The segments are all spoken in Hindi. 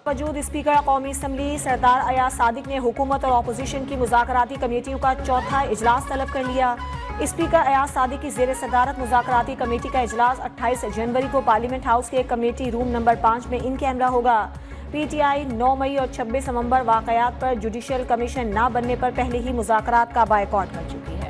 बावजूद स्पीकर कौमी असम्बली सरदार अयाज सादिक ने हुकूमत और अपोजिशन की मुज़ाकराती कमेटियों का चौथा इजलास तलब कर लिया। स्पीकर अयाज सादिक की ज़ेर सदारत मुज़ाकराती कमेटी का इजलास 28 जनवरी को पार्लियामेंट हाउस के कमेटी रूम नंबर 5 में इन कैमरा होगा। PTI 9 मई और 26 नवंबर वाक़यात पर जुडिशल कमीशन न बनने पर पहले ही मुज़ाकरात का बायकॉट कर चुकी है।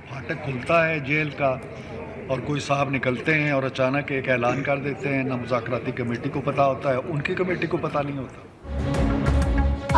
फाटक खुलता है जेल का और कोई साहब निकलते हैं और अचानक एक ऐलान कर देते हैं, ना मुज़ाकराती कमेटी को पता होता है, उनकी कमेटी को पता नहीं होता।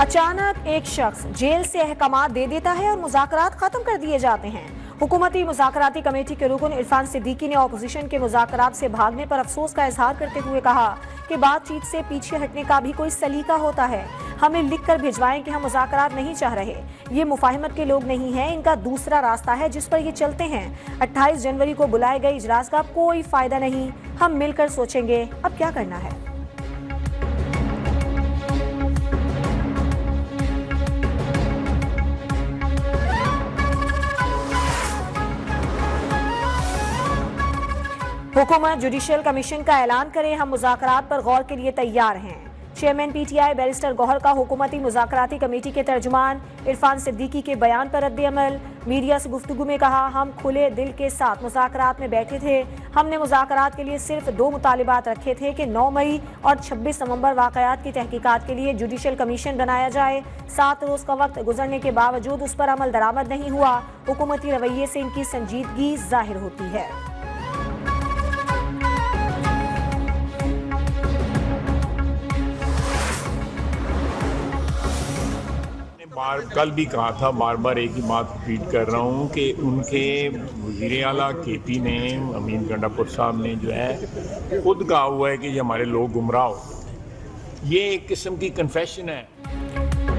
अचानक एक शख्स जेल से अहकामात दे देता है और मुज़ाकरात खत्म कर दिए जाते हैं। हुकूमती मुज़ाकराती कमेटी के रुकन इरफान सिद्दीकी ने अपोजिशन के मुज़ाकरात से भागने पर अफसोस का इजहार करते हुए कहा कि बातचीत से पीछे हटने का भी कोई सलीका होता है। हमें लिख कर भिजवाएं कि हम मुज़ाकरात नहीं चाह रहे। ये मुफाहिमत के लोग नहीं हैं, इनका दूसरा रास्ता है जिस पर ये चलते हैं। 28 जनवरी को बुलाए गए इजलास का कोई फायदा नहीं, हम मिलकर सोचेंगे अब क्या करना है। हुकूमत जुडिशल कमीशन का ऐलान करे, हम मुज़ाकरात पर गौर के लिए तैयार हैं। चेयरमैन PTI बैरिस्टर गौहर का हुकूमती मुज़ाकराती कमेटी के तर्जुमान इरफान सिद्दीकी के बयान पर रद्द-ए-अमल। मीडिया से गुफ्तगू में कहा, हम खुले दिल के साथ मुज़ाकरात में बैठे थे। हमने मुज़ाकरात के लिए सिर्फ 2 मुतालिबात रखे थे कि 9 मई और 26 नवंबर वाक़यात की तहकीकात के लिए जुडिशल कमीशन बनाया जाए। 7 रोज़ का वक्त गुजरने के बावजूद उस पर अमल दरामद नहीं हुआ। हुकूमती रवैये से इनकी संजीदगी जाहिर होती है। कल भी कहा था, बार बार एक ही बात रिपीट कर रहा हूँ कि उनके वज़ीर आला KP ने, अमीन गंडापुर साहब ने जो है खुद कहा हुआ है कि ये हमारे लोग गुमराह हो। ये एक किस्म की कन्फेशन है।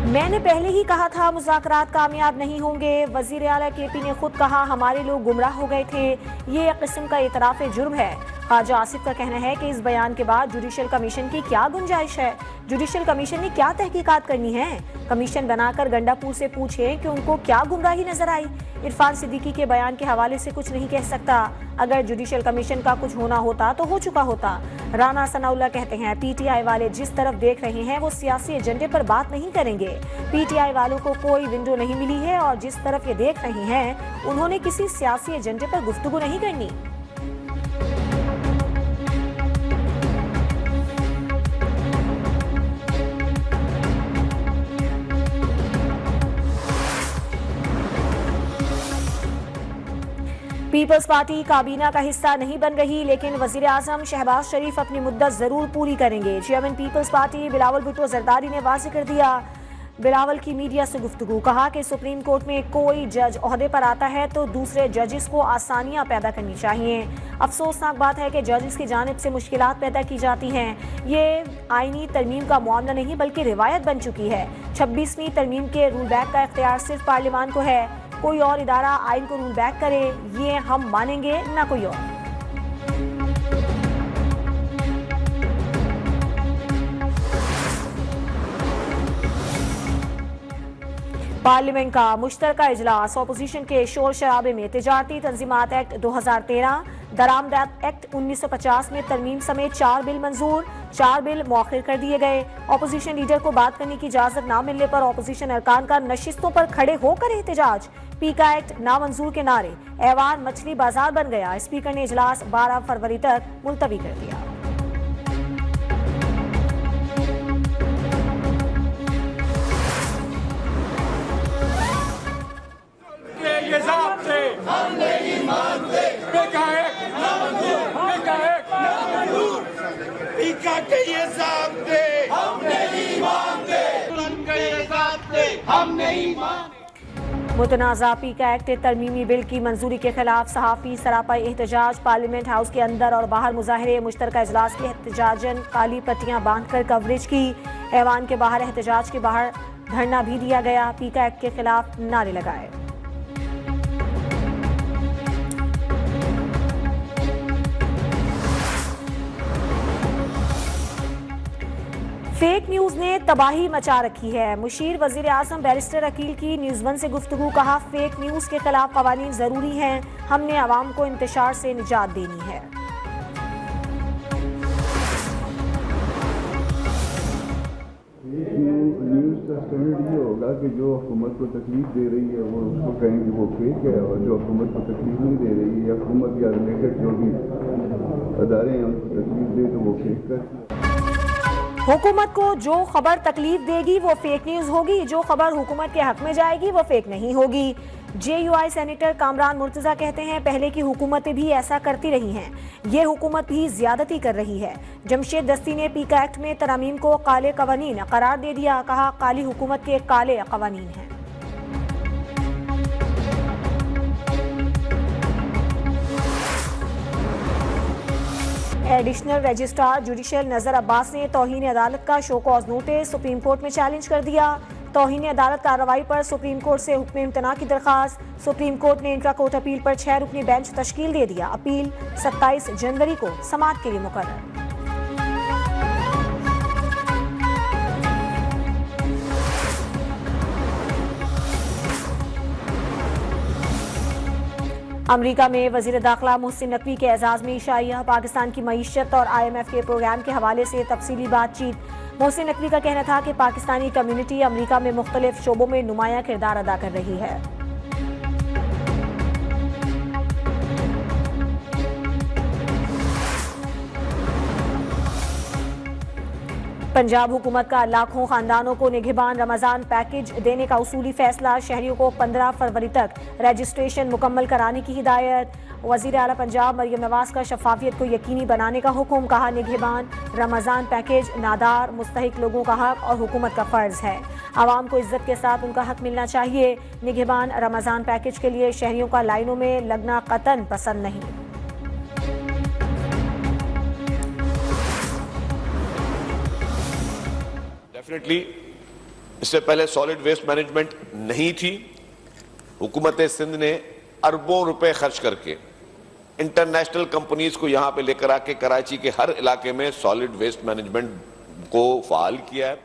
मैंने पहले ही कहा था मुज़ाकरात कामयाब नहीं होंगे। वज़ीर आला KP ने खुद कहा हमारे लोग गुमराह हो गए थे। ये एक किस्म का इतराफ़ जुर्म है। ख्वाजा आसिफ का कहना है कि इस बयान के बाद जुडिशल कमीशन की क्या गुंजाइश है। जुडिशल कमीशन ने क्या तहकीकात करनी है। कमीशन बनाकर गंडापुर से पूछें कि उनको क्या गुमराही नजर आई। इरफान सिद्दीकी के बयान के हवाले से कुछ नहीं कह सकता। अगर जुडिशल कमीशन का कुछ होना होता तो हो चुका होता। राना सनाउल्लाह कहते हैं PTI वाले जिस तरफ देख रहे हैं वो सियासी एजेंडे पर बात नहीं करेंगे। PTI वालों को कोई विंडो नहीं मिली है और जिस तरफ ये देख रहे हैं उन्होंने किसी सियासी एजेंडे पर गुफ्तगू नहीं करनी। पीपल्स पार्टी काबीना का हिस्सा नहीं बन रही, लेकिन वजीर आजम शहबाज शरीफ अपनी मुद्दत जरूर पूरी करेंगे। Chairman Peoples Party Bilawal Bhutto Zardari ने वाज़ेह कर दिया। बिलावल की मीडिया से गुफ्तगू, कहा कि सुप्रीम कोर्ट में कोई जज ओहदे पर आता है तो दूसरे जजेस को आसानियां पैदा करनी चाहिए। अफसोसनाक बात है कि जजेस की जानिब से मुश्किलात पैदा की जाती हैं। ये आईनी तरमीम का मामला नहीं बल्कि रिवायत बन चुकी है। 26वीं तरमीम के रूल बैक का इख्तियार सिर्फ पार्लियामान को है। कोई और इदारा आइन को रूल बैक करे ये हम मानेंगे ना कोई और। पार्लियामेंट का मुश्तरका इजलास, अपोजिशन के शोर शराबे में तिजारती तंजीमात एक्ट 2013, दरामद एक्ट 1950 में तरमीम समेत 4 बिल मंजूर, 4 बिल मौखिर कर दिए गए। अपोजिशन लीडर को बात करने की इजाजत न मिलने पर अपोजिशन अरकान का नशिस्तों पर खड़े होकर एहतजाज। पीका एक्ट नामंजूर के नारे, ऐवान मछली बाजार बन गया। स्पीकर ने इजलास 12 फरवरी तक मुलतवी कर दिया। हम नहीं मानते, हम नहीं मानते। मुतनाज़ा पीका एक्ट तरमीमी बिल की मंजूरी के खिलाफ सहाफ़ी सरापा एहतजाज। पार्लियामेंट हाउस के अंदर और बाहर मुजाहरे। मुश्तरका इजलास की एहतजाजन काली पट्टियां बांधकर कवरेज की। ऐवान के बाहर एहतजाज के बाहर धरना भी दिया गया। पीका एक्ट के खिलाफ नारे लगाए। फेक न्यूज ने तबाही मचा रखी है। मुशीर वजीर आजम बैरिस्टर अकील की न्यूज़ वन से गुफ्तगू। कहा, फेक न्यूज के खिलाफ कवानीन जरूरी हैं, हमने आवाम को इंतशार से निजात देनी है। न्यूज़ का स्टैंडर्ड ये होगा कि जो हुकूमत को तकलीफ दे रही है वो उसको कहेंगे वो फेक है, और जो हुकूमत को तकलीफ नहीं दे रही है या हुकूमत या रिलेटेड जो भी अदारे हैं उनको तकलीफ दे तो वो फेक है। हुकूमत को जो खबर तकलीफ देगी वो फेक न्यूज होगी, जो खबर हुकूमत के हक में जाएगी वो फेक नहीं होगी। JUI सेनेटर कामरान मुर्तजा कहते हैं, पहले की हुकूमतें भी ऐसा करती रही हैं, ये हुकूमत भी ज्यादती कर रही है। जमशेद दस्ती ने पीका एक्ट में तरमीम को काले कवानीन करार दे दिया। कहा, काली हुकूमत के काले कवानीन हैं। एडिशनल रजिस्ट्रार जुडिशल नजर अब्बास ने तौहीन अदालत का show cause notice supreme court में चैलेंज कर दिया। तौहीन अदालत कार्रवाई पर सुप्रीम कोर्ट से हुक्म इम्तना की दरखास्त। सुप्रीम कोर्ट ने इंट्रा कोर्ट अपील पर 6 रुकनी बेंच तश्कील दे दिया। अपील 27 जनवरी को समाअत के लिए मुकर्रर। अमरीका में वजीर दाखिला मोहसिन नकवी के एजाज में इशाइया। पाकिस्तान की मईशत और IMF के प्रोग्राम के हवाले से तफसीली बातचीत। मोहसिन नकवी का कहना था कि पाकिस्तानी कम्युनिटी अमरीका में मुख्तलिफ शोबों में नुमायां किरदार अदा कर रही है। पंजाब हुकूमत का लाखों खानदानों को निगहबान रमजान पैकेज देने का उसूली फैसला। शहरियों को 15 फरवरी तक रजिस्ट्रेशन मुकम्मल कराने की हिदायत। वजीर आला पंजाब मरियम नवाज का शफाफियत को यकीनी बनाने का हुक्म। कहा, निगहबान रमजान पैकेज नादार मुस्तहिक लोगों का हक और हुकूमत का फर्ज है। आवाम को इज्जत के साथ उनका हक मिलना चाहिए। निगहबान रमजान पैकेज के लिए शहरियों का लाइनों में लगना कतन पसंद नहीं। डेफिनेटली इससे पहले सॉलिड वेस्ट मैनेजमेंट नहीं थी। हुकूमत सिंध ने अरबों रुपए खर्च करके इंटरनेशनल कंपनीज को यहां पे लेकर आके कराची के हर इलाके में सॉलिड वेस्ट मैनेजमेंट को फाल किया है।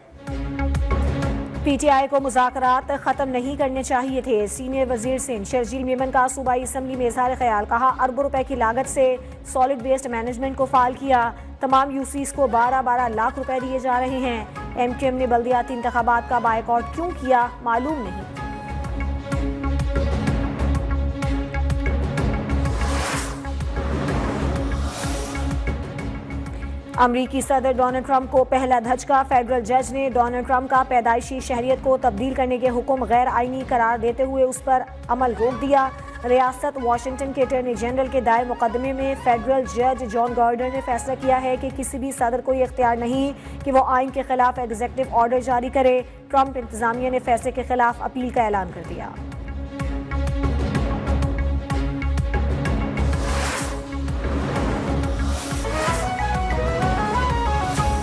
PTI को मुज़ाकरात खत्म नहीं करने चाहिए थे। सीनियर वजीर सिंध शर्जील मेमन का सूबाई असम्बली में इज़हार ख्याल। कहा, अरबों रुपए की लागत से सॉलिड वेस्ट मैनेजमेंट को फाल किया। तमाम यूसीज को 12-12 लाख रुपए दिए जा रहे हैं। MQM ने बल्दियाती इंतखाबात का बायकॉट क्यों किया मालूम नहीं। अमरीकी सदर डोनाल्ड ट्रंप को पहला धचका। फेडरल जज ने डोनाल्ड ट्रंप का पैदाइशी शहरियत को तब्दील करने के हुक्म गैर आईनी करार देते हुए उस पर अमल रोक दिया। रियासत वाशिंगटन के अटॉर्नी जनरल के दायर मुकदमे में फेडरल जज जॉन गॉर्डन ने फैसला किया है कि किसी भी सदर को ये इख्तियार नहीं कि वो आइन के खिलाफ एग्जीक्यूटिव ऑर्डर जारी करे। ट्रंप इंतजामिया ने फैसले के खिलाफ अपील का ऐलान कर दिया।